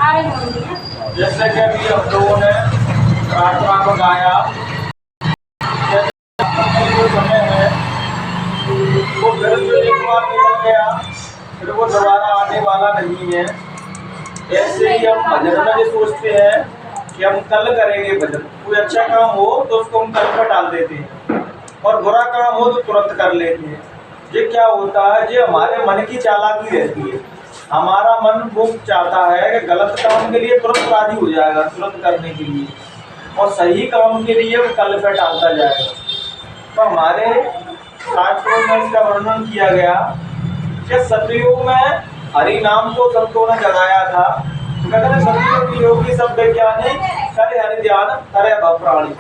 जैसे कि अभी हम लोगों ने प्रार्थना को गाया, जो समय है वो घर से एक बार निकल गया, फिर वो दोबारा आने वाला नहीं है। ऐसे ही हम भजन में जो सोचते हैं कि हम कल करेंगे भजन, कोई अच्छा काम हो तो उसको हम कल पर डाल देते हैं और बुरा काम हो तो तुरंत कर लेते हैं। ये क्या होता है, ये हमारे मन की चालाकी रहती है। हमारा मन वो चाहता है कि गलत काम के लिए तुरंत राजी हो जाएगा, तुरंत करने के लिए, और सही काम के लिए वो कल पे टालता जाएगा। तो हमारे शास्त्रों में इसका वर्णन किया गया कि सतयुग में हरि नाम को संतों ने जगाया था। तो कहते हैं सतयुग योगी सब वैज्ञानिक करे हरि ध्यान करे भव प्राणी।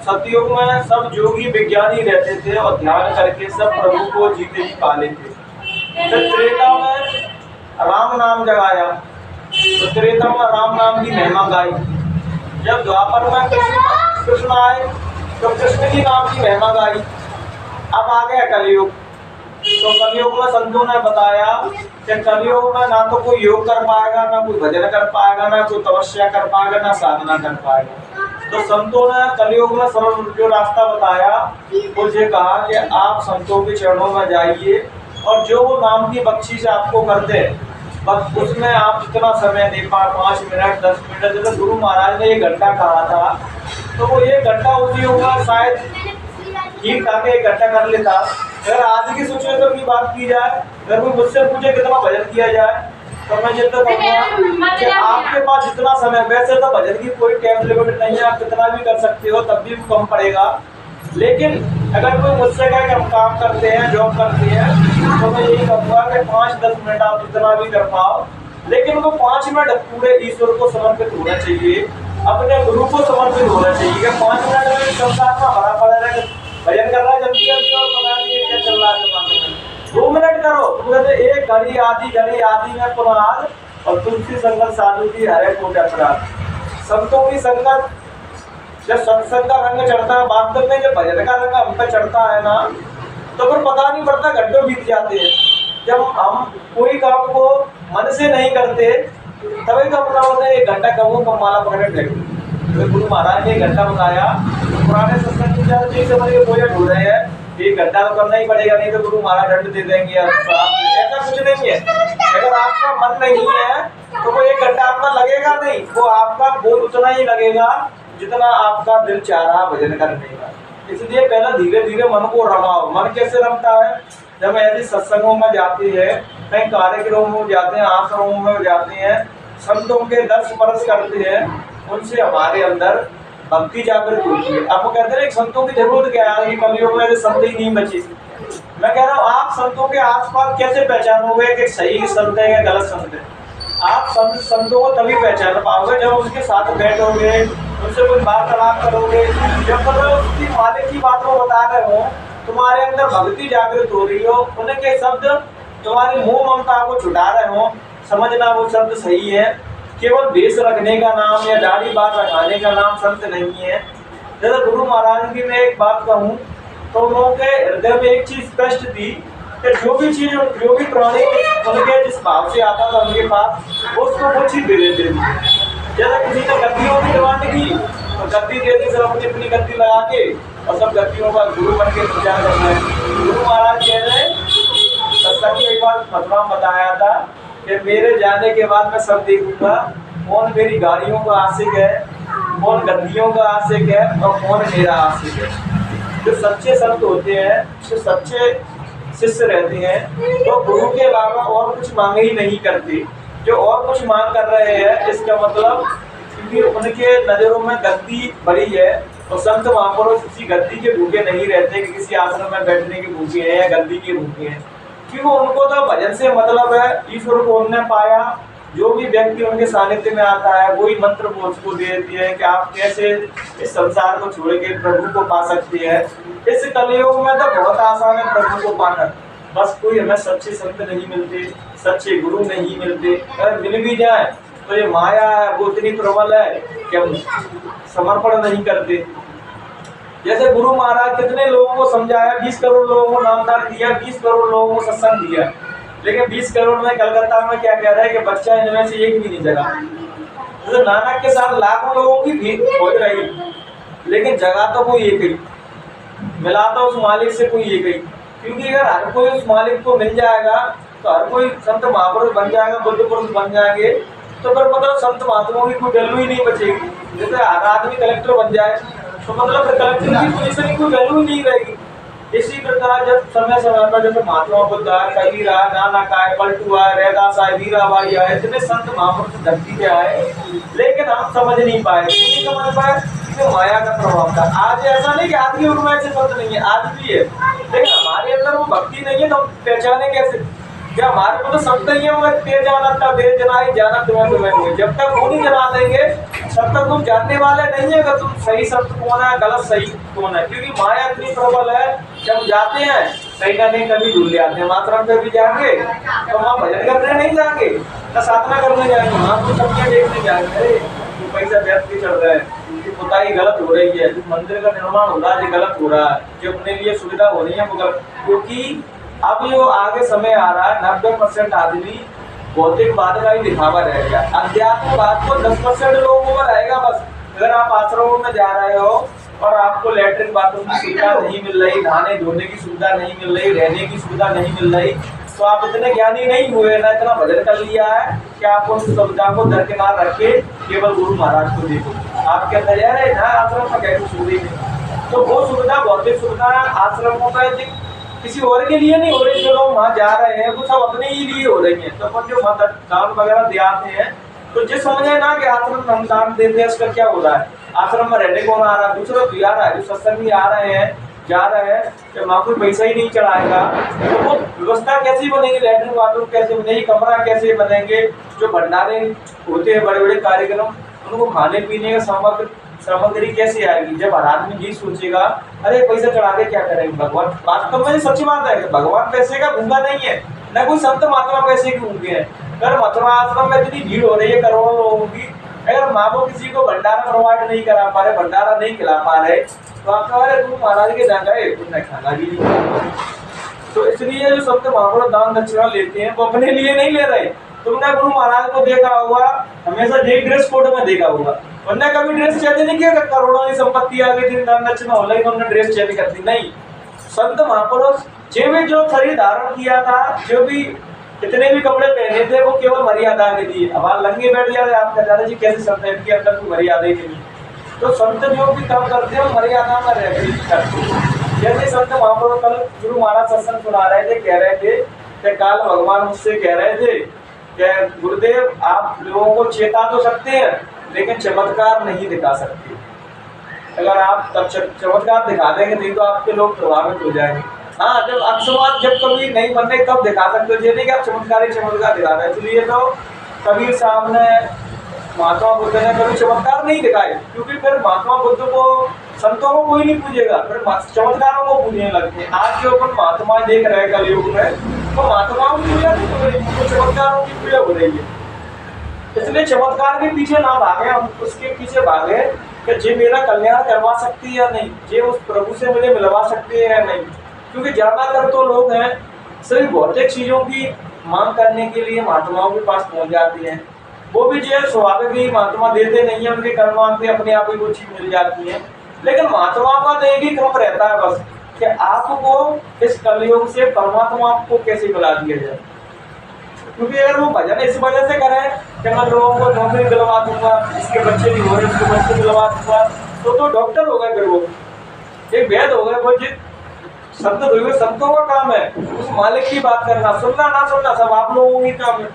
सतयुग में सब योगी विज्ञानी रहते थे और ध्यान करके सब प्रभु को जीते जी पा लेते। फिर त्रेता में राम नाम जगाया, तो त्रेता में राम नाम की महिमा गाई। जब द्वापर में कृष्ण आए तो कृष्ण की नाम की महिमा गाई। अब आ गया कलयुग, तो कलयुग में संतों ने बताया कि कलयुग में ना तो कोई योग कर पाएगा, ना कोई भजन कर पाएगा, ना कोई तपस्या कर पाएगा, ना साधना कर पाएगा। तो संतों ने कलयुग में सरल जो रास्ता बताया, मुझे कहा कि आप संतों के चरणों में जाइए और जो वो नाम की बख्शीश आपको कर दे, बस उसमें आप जितना समय दे पाए, 5 मिनट 10 मिनट, जैसे गुरु महाराज ने 1 घंटा कहा था, तो वो 1 घंटा उसी होगा शायद ठीक ठाक 1 घंटा कर लेता। अगर आज की सिचुएशन की बात की जाए, अगर कोई मुझसे पूछे कितना भजन किया जाए, तो मैं ये तो कहूँगा कि आपके पास जितना समय, वैसे तो भजन की कोई टाइम लिमिट नहीं है, आप कितना भी कर सकते हो, तब भी कम पड़ेगा। लेकिन अगर कोई मुझसे कहे कि हम काम करते हैं, जॉब करते हैं, तो मैं यही कहूँगा कि 5-10 मिनट आप जितना भी कर पाओ, लेकिन वो 5 मिनट पूरे ईश्वर को समर्पित होना चाहिए, अपने गुरु को समर्पित होना चाहिए। 5 मिनट में संसार में भरा पड़ा है, भजन कर रहा है जल्दी जल्दी और पता नहीं क्या चल रहा है जमाने में। 2 मिनट करो, तो कहते 1 घड़ी आधी में पुराण और तुलसी संगत साधु की हरे कोट अपराध। संतों की संगत, जब सत्संग का रंग चढ़ता है, वास्तव में जब भजन का रंग हम पे चढ़ता है ना, तो फिर पता नहीं पड़ता, घंटों बीत जाते हैं। जब हम कोई काम को मन से नहीं करते, तभी तो अपना होता है 1 घंटा कहूँ कम माला पकड़े फेंक। तो गुरु महाराज ने 1 घंटा बताया, पुराने सत्संग से बोझ ढो रहे हैं, 1 घंटा तो करना ही पड़ेगा, नहीं तो गुरु महाराज दंड दे देंगे। ऐसा कुछ नहीं है। अगर आपका मन नहीं है तो वो 1 घंटा आपका लगेगा नहीं, वो आपका बोझ उतना ही लगेगा जितना आपका दिल चाह रहा भजन करने का। इसलिए पहले धीरे धीरे मन को रमाओ। मन कैसे रमता है, जब ऐसे सत्संगों में जाते हैं, कहीं कार्यक्रमों में जाते हैं, आश्रमों में जाते हैं, संतों के दर्श स्पर्श करते हैं, उनसे हमारे अंदर भक्ति जागृत होती है। आपको कहते हैं संतों की जरूरत क्या है, कलयुग में संत ही नहीं बची। मैं कह रहा हूँ आप संतों के आसपास कैसे पहचानोगे कि सही संत है या गलत संत है। आप संतों को तभी पहचान पाओगे जब उनके साथ बैठोगे, उनसे कोई वार्तालाप करोगे, जब उसकी मालिक की बात को बता रहे हो, तुम्हारे अंदर भक्ति जागृत हो रही हो, उनके शब्द तुम्हारी मोह ममता को छुटा रहे हो, समझना वो शब्द सही है। केवल भेष रखने का नाम या दाढ़ी बात रखाने का नाम संत नहीं है। जैसे गुरु महाराज की मैं एक बात कहूँ, तो उन लोगों के हृदय में एक चीज स्पष्ट थी कि जो भी प्राणी उनके जिस भाव से आता था उनके पास, उसको वो चीज दे देते थे। जैसे किसी ने गद्दियों की डिमांड की तो गद्दी दे दी, सब अपनी अपनी गद्दी लगा के और सब गद्दियों का गुरु बन के प्रचार करना है। गुरु महाराज कह रहे सत्संग में एक बार फतवा बताया था कि मेरे जाने के बाद मैं सब देखूंगा, कौन मेरी गाड़ियों का आशिक है, कौन गद्दियों का आशिक है और कौन मेरा आशिक है। जो सच्चे संत होते हैं, जो सच्चे शिष्य रहते हैं, तो गुरु के अलावा और कुछ मांगे ही नहीं करते। जो और कुछ मांग कर रहे हैं, इसका मतलब क्योंकि उनके नजरों में गद्दी बड़ी है, और संत महापुरुष किसी गद्दी के भूखे नहीं रहते कि किसी आश्रम में बैठने के भूखे हैं या गद्दी के भूखे हैं, क्योंकि उनको तो भजन से मतलब है। ईश्वर को उन्होंने पाया, जो भी व्यक्ति उनके सानिध्य में आता है वही मंत्र वो उसको दे देती है कि आप कैसे इस संसार को छोड़ के प्रभु को पा सकते हैं। इस कलयुग में तो बहुत आसान है प्रभु को पाना, बस कोई हमें सच्चे संत नहीं मिलते, सच्चे गुरु नहीं मिलते। अगर मिल भी जाए तो ये माया है वो इतनी प्रबल है कि हम समर्पण नहीं करते। जैसे गुरु महाराज कितने लोगों को समझाया, 20 करोड़ लोगों को नामदान दिया, 20 करोड़ लोगों को सत्संग दिया, लेकिन 20 करोड़ में कलकत्ता में क्या कह रहा है कि बच्चा इनमें से एक भी नहीं जगा। जैसे नानक के साथ लाखों लोगों की भीड़ हो रही, लेकिन जगह तो कोई एक ही, मिला तो उस मालिक से कोई एक ही। क्योंकि अगर हर कोई उस मालिक को मिल जाएगा तो हर कोई संत महापुरुष बन जाएगा, बुद्ध पुरुष बन जाएंगे, तो फिर मतलब संत महात्माओं की कोई वैल्यू ही नहीं बचेगी। जैसे हर आदमी कलेक्टर बन जाए तो मतलब फिर कलेक्टर की पोजीशन की कोई वैल्यू ही नहीं रहेगी। इसी प्रकार जब समय समय पर जैसे महात्मा बुद्ध आए, कबीर आए, नानक आए, पलटू आए, रैदास आए, वीराबाई आए, इतने संत महापुरुष धरती पे आए, लेकिन हम समझ नहीं पाए, नहीं समझ पाए कि माया का प्रभाव था। आज ऐसा नहीं कि आज के युग में ऐसे संत नहीं है, आज भी है, लेकिन हमारे अंदर वो भक्ति नहीं है तो पहचाने कैसे? क्या हमारे को तो संत ही है, वो तेज जानता दे जनाई जाना तुम्हें तुम्हें हुए। जब तक वो नहीं जना देंगे तब तक तुम जानने वाले नहीं है कि तुम सही संत कौन है, गलत सही कौन है। क्योंकि माया इतनी प्रबल है, जब जाते हैं कहीं ना कहीं कभी भूल जाते हैं। मातरम पे भी जाएंगे तो वहाँ भजन करने नहीं जाएंगे, न साधना करने जाएंगे, वहाँ तो सब्जियां देखने जाएंगे। अरे पैसा व्यर्थ भी चल रहा है, उनकी पुताई गलत हो रही है, जो मंदिर का निर्माण हो रहा है गलत हो रहा है, जो अपने लिए सुविधा हो रही है वो गलत। क्योंकि अब जो आगे समय आ रहा है 90% आदमी भौतिकवाद का ही दिखावा रहेगा, अध्यात्मवाद को 10% लोगों में रहेगा बस। अगर आप आश्रमों में जा रहे हो और आपको लैट्रिन बाथरूम की सुविधा नहीं मिल रही, नहाने धोने की सुविधा नहीं मिल रही, रहने की सुविधा नहीं मिल रही, तो आप इतने ज्ञानी नहीं हुए, ना इतना भजन कर लिया है कि आप उस सुविधा को दरकिनार रख के केवल गुरु महाराज को देखो। आपके अंदर है ना आश्रम में कैसी सुविधा नहीं, तो वो सुविधा भौतिक सुविधा आश्रमों का किसी और के लिए नहीं हो रही। जो लोग वहाँ जा रहे हैं वो सब अपने ही लिए हो रही है। तो अपन जो दान वगैरह दियाते हैं तो जिस समझे ना कि आश्रम हम दान देते हैं, उसका क्या हो रहा है? आश्रम में रहने कौन आ रहा है? दूसरा तो आ रहा है, जो सत्संगी आ रहे हैं जा रहे हैं, जब वहाँ कोई पैसा ही नहीं चढ़ाएगा तो वो व्यवस्था कैसी बनेगी? लैट्रिन बाथरूम कैसे बनेगी? कमरा कैसे बनेंगे? जो भंडारे होते हैं बड़े बड़े कार्यक्रम, उनको खाने पीने का सामग्री कैसे आएगी? जब हर आदमी यही सोचेगा अरे पैसा चढ़ा के क्या करेंगे भगवान। वास्तव में सच्ची बात है कि भगवान पैसे का भूखा नहीं है, न कोई संत महात्मा पैसे के भूखे हैं। अगर मथुरा आश्रम में इतनी भीड़ हो रही है करोड़ों लोगों की, अगर माँ को किसी को भंडारा प्रोवाइड नहीं करा पा रहे, भंडारा नहीं खिला पा रहे, तो आप कह रहे तुम महाराज के जा गए, तुमने खाना भी नहीं। तो इसलिए जो संत महापुरुष दान दक्षिणा लेते हैं वो अपने लिए नहीं ले रहे। तुमने गुरु महाराज को देखा होगा, हमेशा एक ड्रेस कोड में देखा होगा, उन्होंने कभी ड्रेस चेंज नहीं किया। करोड़ों की संपत्ति आ गई थी, दान दक्षिणा हो गई, उन्होंने ड्रेस चेंज कर दी, नहीं। संत महापुरुष जो शरीर धारण किया था, जो भी इतने भी कपड़े पहने थे, वो केवल मर्यादा के लिए। अब आप लंगे बैठ जाते, आप कहते हैं जी कैसे संत है, इनके अंदर कोई मर्यादा ही नहीं। तो संत जो भी काम करते हैं मर्यादा में रह करते। जैसे संत महापुरुष कल गुरु महाराज सत्संग सुना रहे थे, कह रहे थे कि काल भगवान मुझसे कह रहे थे कि गुरुदेव आप लोगों को चेता तो सकते हैं लेकिन चमत्कार नहीं दिखा सकते। अगर आप तब चमत्कार दिखा देंगे नहीं तो आपके लोग प्रभावित हो जाएंगे। हाँ, जब अक्षरवाद जब कभी नहीं बन रहे तब दिखा सकते हो, ये कि आप चमत्कार दिखा रहे हैं। इसलिए तो कबीर साहब ने, महात्मा बुद्ध ने कभी चमत्कार नहीं दिखाए, क्योंकि फिर महात्मा बुद्ध को संतों को कोई नहीं पूजेगा, फिर चमत्कारों को पूजने लगते हैं। आज जो अपन महात्मा देख रहे हैं कलयुग में, तो महात्माओं की पूजा नहीं हो रही, तो चमत्कारों की पूजा हो रही है। इसलिए चमत्कार के पीछे ना भागे, हम उसके पीछे भागे कि जे मेरा कल्याण करवा सकती है या नहीं, जे उस प्रभु से मुझे मिलवा सकती है या नहीं। क्योंकि ज्यादातर तो लोग हैं सभी भौतिक चीजों की मांग करने के लिए महात्माओं के पास पहुंच जाती हैं। वो भी जो स्वाभाविक ही महात्मा देते नहीं है, उनके कर्म से अपने आप ही वो चीज मिल जाती है। लेकिन महात्मा का तो एक ही क्रम रहता है बस कि आपको इस कलयुग से परमात्मा को कैसे मिला दिया जाए। क्योंकि अगर वो भजन इस वजह से करे कि मैं लोगों को नौकरी दिलवा दूंगा, इसके बच्चे नहीं हो रहे उसके बच्चे दिलवा दूंगा, तो डॉक्टर हो गए, फिर वो एक वैद्य हो गए। वो संत हुए, संतों का काम है उस मालिक की बात करना, सुनना ना सुनना सब आप लोगों की काम है।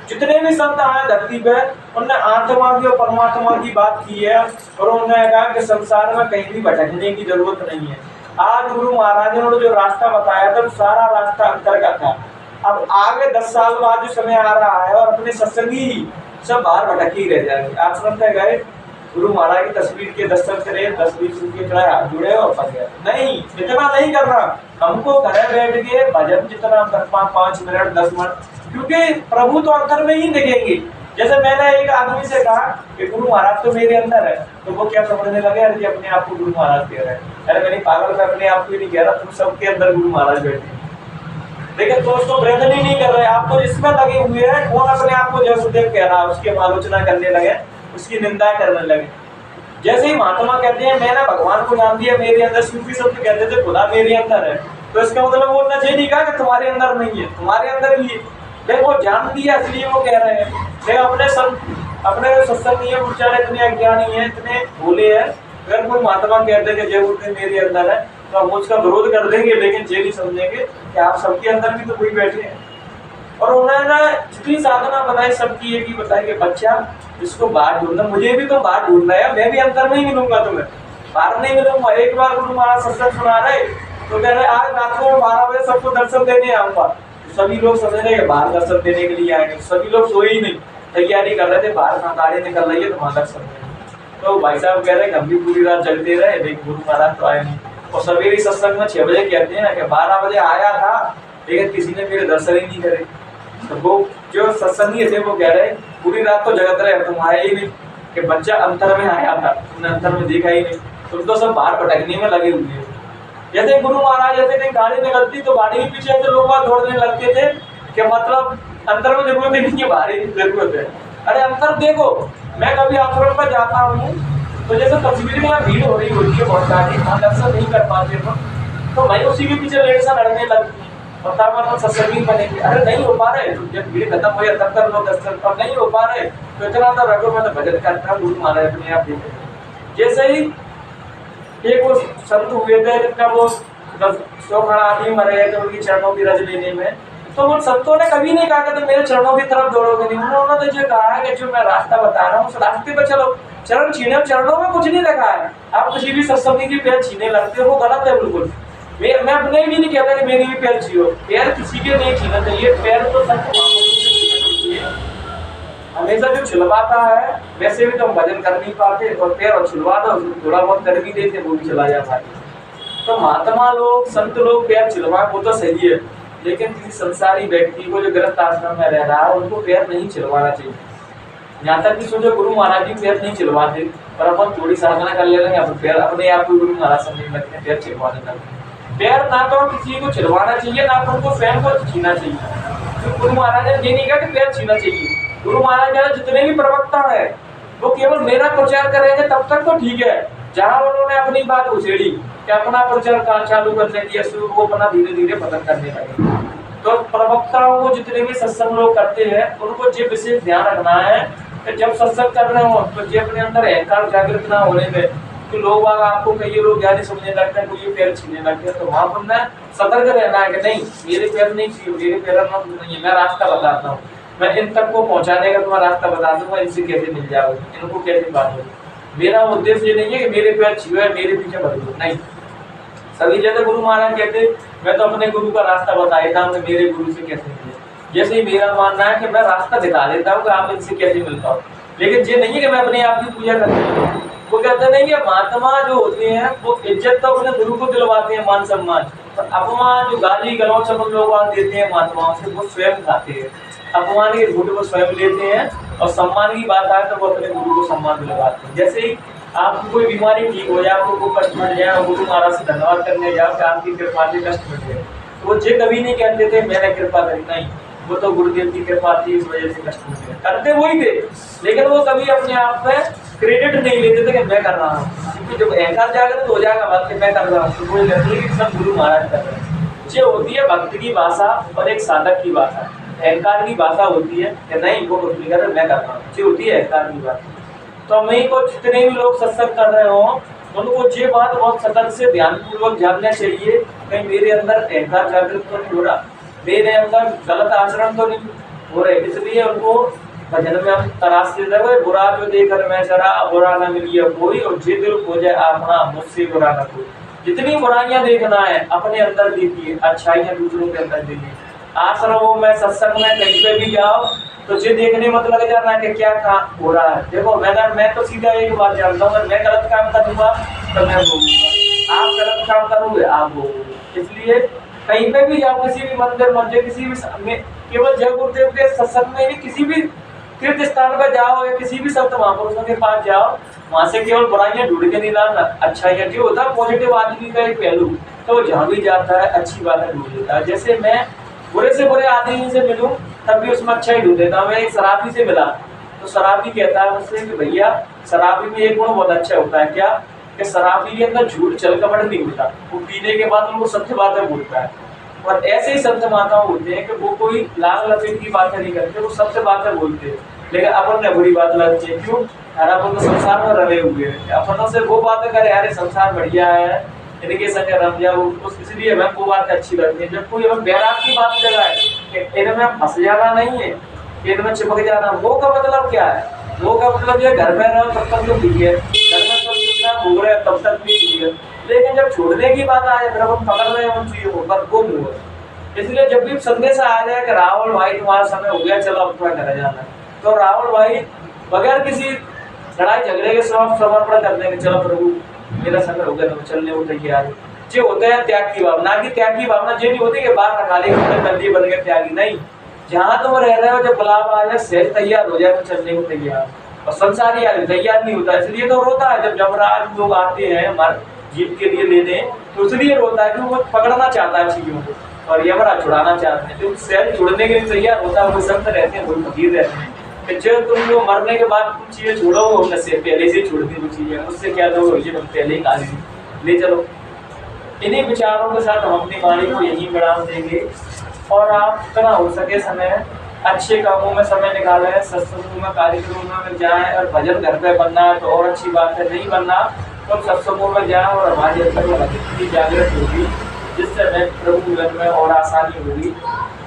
जितने भी संत आए धरती पे, उन्होंने आत्मा की और परमात्मा की बात की है और उन्होंने कहा कि संसार में कहीं भी भटकने की जरूरत नहीं है। आज गुरु महाराज ने जो रास्ता बताया था, सारा रास्ता अंतर का था। अब आगे 10 साल बाद जो समय आ रहा है और अपने सत्संगी ही सब बाहर भटक ही रह जाएंगे। आश्रम पे गए, गुरु महाराज की तस्वीर के दर्शन करे, 10-20 रुपये चढ़ाए, हाथ जुड़े और फंस गए। नहीं, इतना नहीं करना। हमको घर बैठ के भजन जितना 5 मिनट 10 मिनट, क्योंकि प्रभु तो अंतर में ही दिखेंगे। जैसे मैंने एक आदमी से कहा कि गुरु महाराज तो मेरे अंदर है, तो वो क्या समझने लगे, अरे अपने आप को गुरु महाराज कह रहे हैं। अरे मेरी पागल में अपने आप को नहीं कह रहा, तुम सबके अंदर गुरु महाराज बैठे, लेकिन तो उसको प्रयत्न ही नहीं कर रहे। आप तो इसमें लगे हुए हैं, कौन अपने आप को जयसुदेव कह रहा है उसकी आलोचना करने लगे। उसकी निंदा करने लगे। जैसे ही महात्मा कहते हैं मैं ना भगवान को जान दिया, मेरे अंदर, सूफी शब्द कहते थे खुदा मेरे अंदर है, तो इसका मतलब बोलना चाहिए नहीं कहा कि तुम्हारे अंदर नहीं है, तुम्हारे अंदर भी है। लेकिन वो जान दिया इसलिए वो कह रहे हैं। लेकिन अपने सत्संगी विचार इतने अज्ञानी है, इतने भोले हैं, अगर कोई महात्मा कहते हैं कि जय गुरुदेव मेरे अंदर है, तो हम उसका विरोध कर देंगे, लेकिन ये नहीं समझेंगे कि आप सबके अंदर भी तो कोई बैठे हैं। और उन्होंने जितनी साधना बताई सबकी एक ही बताई कि बच्चा इसको बाहर ढूंढना, मुझे भी तो बाहर ढूंढना है, मैं भी अंदर में ही मिलूंगा तुम्हें, बाहर नहीं मिलूंगा। एक बार गुरु महाराज सत्संग सुना रहे तो कह रहे आज रात को 12 बजे सबको दर्शन देने आऊंगा। सभी लोग समझ रहे हैं बाहर दर्शन देने के लिए आएंगे, सभी लोग सोए ही नहीं, तैयारी कर रहे थे, बाहर गाड़ी निकल रही है तो वहां दर्शन देंगे। तो भाई साहब कह रहे हैं हम भी पूरी रात जगते रहे, लेकिन गुरु महाराज तो आए नहीं। और सवेरे सत्संग में 6 बजे कहते हैं कि 12 बजे आया था लेकिन किसी ने मेरे दर्शन ही नहीं करे। तो वो जो सत्संगी थे वो कह रहे पूरी रात तो जगत रहे, तुम आए ही नहीं, कि बच्चा अंतर में आया था, तुमने अंतर में देखा ही नहीं, तुम तो सब बाहर भटकने में लगे हुए हो। जैसे गुरु महाराज जैसे कहीं गाड़ी निकलती तो गाड़ी के पीछे ऐसे लोग दौड़ने लगते थे कि मतलब अंतर में जरूरत नहीं है, बाहर ही जरूरत है। अरे अंतर देखो, मैं कभी आश्रम पर जाता हूँ तो जैसे तस्वीर में भीड़ हो रही होती है बहुत सारी, वहाँ दर्शन नहीं कर पाते तो मैं उसी के पीछे लेट सा लड़ने लगती और तब सत्संगी बनेगी। अरे नहीं हो पा रहे, जब भीड़ खत्म हो जाए तब तक लोग दर्शन, और नहीं हो पा रहे तो इतना तो रखो, मैं तो भजन करता हूँ, गुरु महाराज अपने आप देखे। जैसे ही एक वो संत हुए थे जिनका वो 100 आदमी मरे थे उनकी चरणों की रज लेने में, तो उन संतों ने कभी नहीं कहा कि तुम मेरे चरणों की तरफ दौड़ोगे नहीं। उन्होंने तो ये कहा है कि जो मैं रास्ता बता रहा हूँ उस रास्ते पे चलो, चरण छीने, चरणों में कुछ नहीं रखा है। आप किसी भी सत्संगी की पैर छीने लगते हो, वो गलत है बिल्कुल। मैं अपने भी नहीं कहता कि मेरी भी पैर छीनो, पैर किसी के नहीं छीना चाहिए, पैर तो संत हमेशा जो छिलवाता है, वैसे भी तो हम भजन कर नहीं पाते, और पैर और छिलवा दो थोड़ा बहुत कर भी देते वो भी चला जाता है। तो महात्मा लोग, संत लोग पैर छिलवा वो तो सही है, लेकिन किसी संसारी व्यक्ति को जो गृहस्थ आश्रम में रह रहा है उनको पैर नहीं छिलवाना चाहिए। यहाँ तक कि सोचो गुरु महाराज जी पैर नहीं छिलवाते, पर अपन थोड़ी साधना कर ले रहे हैं, पैर अपने आप को गुरु महाराज समझने लगते हैं, पैर छिलवाने लगते हैं। पैर ना तो किसी को छिलवाना चाहिए, ना तो उनको स्वयं को छीना चाहिए। तो गुरु महाराज ने ये नहीं कहा कि पैर छीना चाहिए। गुरु महाराज जितने भी प्रवक्ता है वो केवल मेरा प्रचार करेंगे तब तक तो ठीक है। जहाँ उन्होंने अपनी बात उछेड़ी कि अपना प्रचार चालू करने दिया, शुरू वो अपना धीरे धीरे पतन करने लगे। तो प्रवक्ताओं को जितने भी सत्संग लोग करते हैं उनको ये विशेष ध्यान रखना है कि जब सत्संग कर रहे हो तो ये अपने अंदर अहंकार जागृत ना होने में कि लोग आपको कई लोग ज्ञानी समझने लगते हैं, कोई पैर छीने लगते हैं, तो वहाँ पर सतर्क रहना है कि नहीं मेरे पैर नहीं छीनो, मेरे पैर नहीं, मैं रास्ता बताता हूँ, मैं इन तक को पहुँचाने का तुम्हारा रास्ता बता दूंगा, इनसे कैसे मिल जाओगे, इनको कैसे बात होगी। मेरा उद्देश्य ये नहीं है कि मेरे पैर छीनो है मेरे पीछे भटको, नहीं। सभी जगह गुरु महाराज कहते मैं तो अपने गुरु का रास्ता बता देता हूँ, मेरे गुरु से कैसे मिले। जैसे ही मेरा मानना है कि मैं रास्ता दिखा देता हूँ कि आप इनसे कैसे मिल पाओ, लेकिन ये नहीं है कि मैं अपने आप की पूजा करता हूँ। वो कहते नहीं कि महात्मा जो होते हैं वो इज्जत तो अपने गुरु को दिलवाते हैं, मान सम्मान, पर अपमान जो गाली गलौच अपन लोग देते हैं महात्माओं से वो स्वयं खाते हैं, अपमान के घूट को स्वयं लेते हैं, और सम्मान की बात आए तो वो अपने गुरु को सम्मान दिलवाते हैं। जैसे ही आपको कोई बीमारी ठीक हो जाए, आपको कोई कष्ट मिल जाए, गुरु महाराज से धन्यवाद करने जाओ कि आपकी कृपा से कष्ट मिल जाए, तो वो ये कभी नहीं कहते थे मैंने कृपा करी, नहीं, वो तो गुरुदेव की कृपा थी इस वजह से कष्ट मिल गया, करते वही थे, लेकिन वो कभी अपने आप में क्रेडिट नहीं लेते थे कि मैं कर रहा हूँ, क्योंकि जब अहंकार जागृत हो जाएगा बात कि मैं कर रहा हूँ तो कोई लगती है कि सब गुरु महाराज कर रहे हैं। ये होती है भक्त की भाषा और एक साधक की भाषा। अहंकार की भाषा होती है कि नहीं वो कुछ नहीं कर रहे, मैं कर रहा हूँ, ये होती है अहंकार की भाषा। तो हमें को जितने भी लोग सत्संग कर रहे हो उनको ये बात बहुत सतर्क से ध्यानपूर्वक जानना चाहिए, कहीं मेरे अंदर अहंकार जागृत तो नहीं हो रहा, मेरे अंदर गलत आचरण तो नहीं हो रहे, इसलिए उनको भजन में हम तराशते रहे, बुरा जो देखकर मैं चरा बुरा न मिलिए कोई, और जे दिल हो जाए अपना मुझसे बुरा न कोई। जितनी बुराइयां देखना है अपने अंदर देखिए, अच्छाइयां दूसरों के अंदर देखिए। आश्रमों में सत्संग में कहीं पे भी जाओ तो ये देखने मत लग जाना कि क्या हो रहा है। देखो मैं तो सीधा एक बात जानता हूँ, मैं गलत काम करूंगा तो मैं भोगूंगा, आप गलत काम करोगे आप भोगोगे। इसलिए कहीं पे भी जाओ, किसी भी मंदिर मस्जिद किसी भी, केवल जय गुरुदेव के सत्संग में नहीं, किसी भी तीर्थ स्थान पर जाओ या किसी भी संत महापुरुषों के पास जाओ, वहां से केवल बुराइयां ढूंढ के नहीं लाना, अच्छाइयां जो होता है पॉजिटिव आदमी का एक पहलू, तो वो जहाँ भी जाता है अच्छी बात ढूंढ लेता है। जैसे मैं बुरे से बुरे आदमी से मिलूं तब भी उसमें अच्छा ही ढूंढ देता हूँ। मैं एक शराबी से मिला तो शराबी कहता है मुझसे कि भैया शराबी में एक गुण बहुत अच्छा होता है, क्या कि शराबी के अंदर झूठ छल कपट नहीं होता, वो पीने के बाद उनको सत्य बातें बोलता है। और ऐसे ही संत महात्मा होते हैं कि वो कोई लाग लपेट की बातें नहीं करते, वो सत्य बातें बोलते हैं। लेकिन अपन ने बुरी बात लगती है, क्यों? अपन तो संसार में रहे हुए हैं, अपनों से वो बातें करे अरे संसार बढ़िया है, इनके संग रम जाओ, इसलिए हमें वो बात अच्छी लगती है। जब कोई हमें बैराग की बात लगाए कि इनमें फंस जाना नहीं है, इनमें चिपक जाना, वो का मतलब क्या है? वो का मतलब ये घर में रहो तब तक तो ठीक है, घर में सब कुछ घूम रहे तब तक भी ठीक है, लेकिन जब छोड़ने की बात आ जाए, फिर हम पकड़ रहे हैं उन चीजों को, पर वो मुँह है। इसलिए जब भी संदेश आ जाए कि रावण भाई तुम्हारा समय हो गया, चलो अब थोड़ा घर जाना है, तो रावण भाई बगैर किसी लड़ाई झगड़े के समर्पण कर देंगे, चलो प्रभु मेरा समय हो गया, तो चलने को तैयार है। जो होता है त्याग की भावना, की त्याग की भावना ये नहीं होती कि बाहर रखा ले बंदी बन गए त्यागी, नहीं, जहाँ तुम रह रहे हो जब बुलावा आ जाए सहज तैयार हो जाए तो चलने को तैयार। और संसारी आदमी तैयार नहीं होता, इसलिए तो रोता है जब यमराज लोग आते हैं हमारे जीत के लिए लेने, तो इसलिए रोता है कि वो पकड़ना चाहता है चीजों को और यमराज छुड़ाना चाहते हैं। तो सहज छुड़ने के लिए तैयार होता है, वो संत रहते हैं, वो फकीर रहते हैं कि जब तुम लोग मरने के बाद कुछ चीजें छोड़ोगे, हमने से पहले से छोड़ दी वो चीजें, उससे क्या लोग ये तुम पहले ही खा ले चलो। इन्हीं विचारों के साथ हम अपनी वाणी को यही विराम देंगे और आप जितना हो सके समय अच्छे कामों में समय निकालें, सत्संगों में कार्यक्रमों में जाएं, और भजन घर पे बनना है तो और अच्छी बात है, नहीं बनना तो सत्संगों में जाएं और हमारी अंदर में भक्ति जागृत होगी, जिससे हमें प्रभु मिलन में और आसानी होगी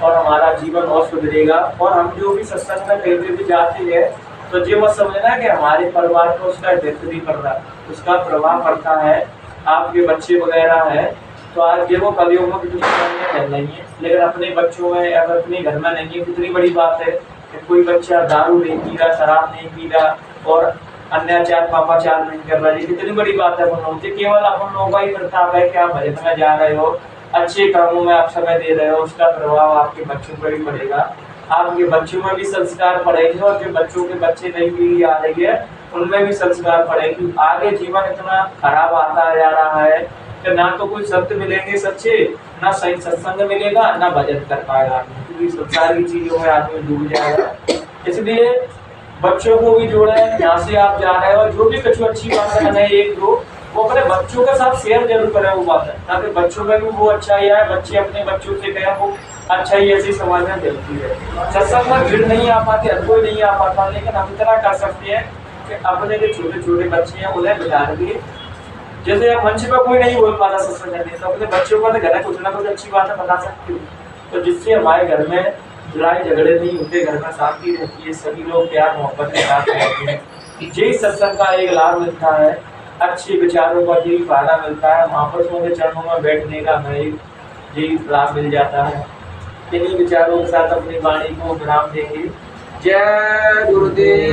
और हमारा जीवन और सुधरेगा। और हम जो भी सत्संग में कहीं भी जाते हैं तो ये मत समझना कि हमारे परिवार को उसका इफेक्ट नहीं पड़ रहा, उसका प्रभाव पड़ता है। आपके बच्चे वगैरह है तो आज ये वो कलियों में कितनी चल रही है, लेकिन अपने बच्चों में अगर अपने घर में नहीं है, कितनी बड़ी बात है कि कोई बच्चा दारू नहीं पी रहा, शराब नहीं पी रहा और अन्याचार पापाचार नहीं कर रहा, ये कितनी बड़ी बात है। केवल अपन लोगों का ही प्रताप है कि आप भजन में जा रहे हो, अच्छे कामों में आप समय दे रहे हो, उसका प्रभाव आपके बच्चों पर भी पड़ेगा, आपके बच्चों में भी संस्कार पड़ेंगे और जो बच्चों के बच्चे नहीं भी आ रही है उनमें भी संस्कार पड़ेंगे। आगे जीवन इतना खराब आता जा रहा है कि ना तो कोई संत मिलेंगे सच्चे, ना सही सत्संग मिलेगा, ना भजन कर पाएगा, क्योंकि संसार की चीजों में आदमी डूब जाएगा। इसलिए बच्चों को भी जोड़े, यहाँ से आप जा रहे हो जो भी कुछ अच्छी बात है एक दो वो अपने बच्चों के साथ शेयर जरूर करें वो बात है, ताकि बच्चों में भी वो अच्छा ही आए, बच्चे अपने बच्चों से कहें वो अच्छा ही ऐसी समाज में चलती है। सत्संग में भीड़ नहीं आ पाती, हर कोई नहीं आ पाता, लेकिन हम इतना कर सकते हैं कि अपने जो छोटे छोटे बच्चे हैं उन्हें बिठा दिए, जैसे मंच पर कोई नहीं बोल पाता सत्संग करने, तो अपने बच्चों को घर कुछ ना कुछ अच्छी बातें बता सकते हो, तो जिससे हमारे घर में लड़ाई झगड़े नहीं होते, घर में शांति रहती है, सभी लोग प्यार मोहब्बत के साथ रहते हैं। यही सत्संग का एक लाभ मिलता है, अच्छे विचारों का यही फायदा मिलता है, महापुरुषों के चरणों में बैठने का हमें यही लाभ मिल जाता है। इन्हीं विचारों के साथ अपनी वाणी को विराम देंगे। जय गुरुदेव।